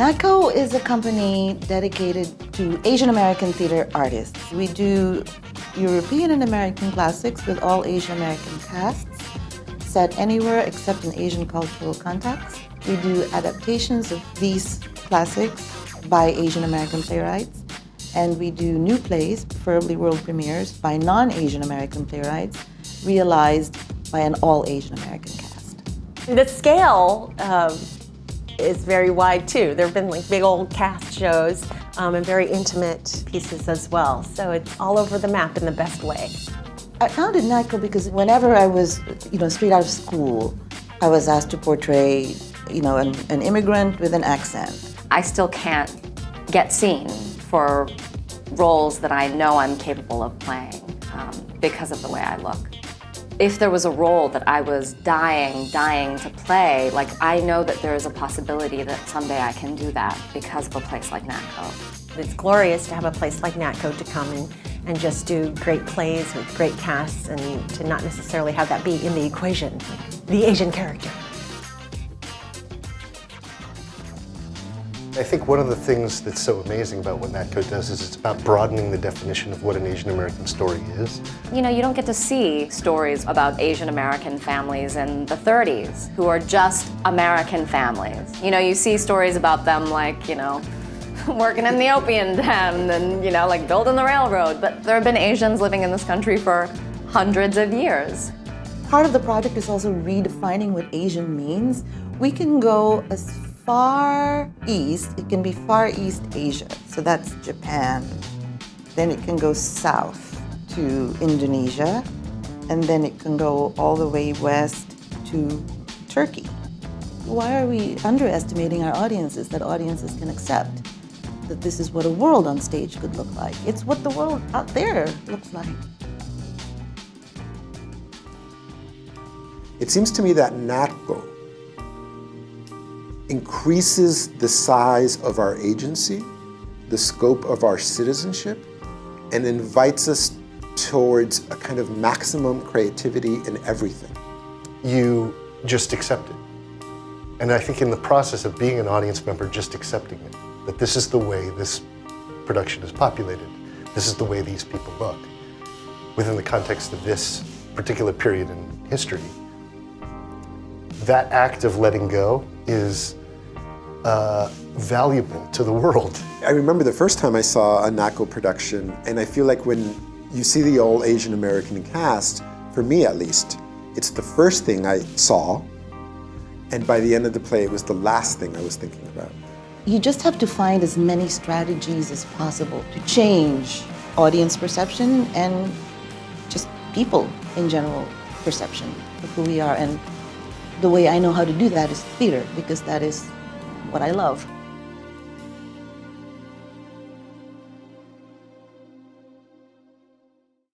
NAATCO is a company dedicated to Asian American theater artists. We do European and American classics with all Asian American casts, set anywhere except in Asian cultural context. We do adaptations of these classics by Asian American playwrights, and we do new plays, preferably world premieres, by non-Asian American playwrights, realized by an all Asian American cast. The scale is very wide too. There have been like big old cast shows and very intimate pieces as well. So it's all over the map in the best way. I founded NAATCO because whenever I was, straight out of school, I was asked to portray, an immigrant with an accent. I still can't get seen for roles that I know I'm capable of playing because of the way I look. If there was a role that I was dying to play, I know that there is a possibility that someday I can do that because of a place like NAATCO. It's glorious to have a place like NAATCO to come and just do great plays with great casts and to not necessarily have that be in the equation, the Asian character. I think one of the things that's so amazing about what NAATCO does is it's about broadening the definition of what an Asian American story is. You don't get to see stories about Asian American families in the 30s who are just American families. You see stories about them working in the opium den and, building the railroad. But there have been Asians living in this country for hundreds of years. Part of the project is also redefining what Asian means. We can go as far east, it can be Far East Asia, so that's Japan. Then it can go south to Indonesia, and then it can go all the way west to Turkey. Why are we underestimating our audiences, that audiences can accept that this is what a world on stage could look like? It's what the world out there looks like. It seems to me that NAATCO increases the size of our agency, the scope of our citizenship, and invites us towards a kind of maximum creativity in everything. You just accept it. And I think in the process of being an audience member, just accepting it, that this is the way this production is populated, this is the way these people look, within the context of this particular period in history, that act of letting go is valuable to the world. I remember the first time I saw a NAATCO production, and I feel like when you see the all Asian American cast, for me at least, it's the first thing I saw, and by the end of the play, it was the last thing I was thinking about. You just have to find as many strategies as possible to change audience perception and just people in general perception of who we are. And the way I know how to do that is theater, because that is what I love.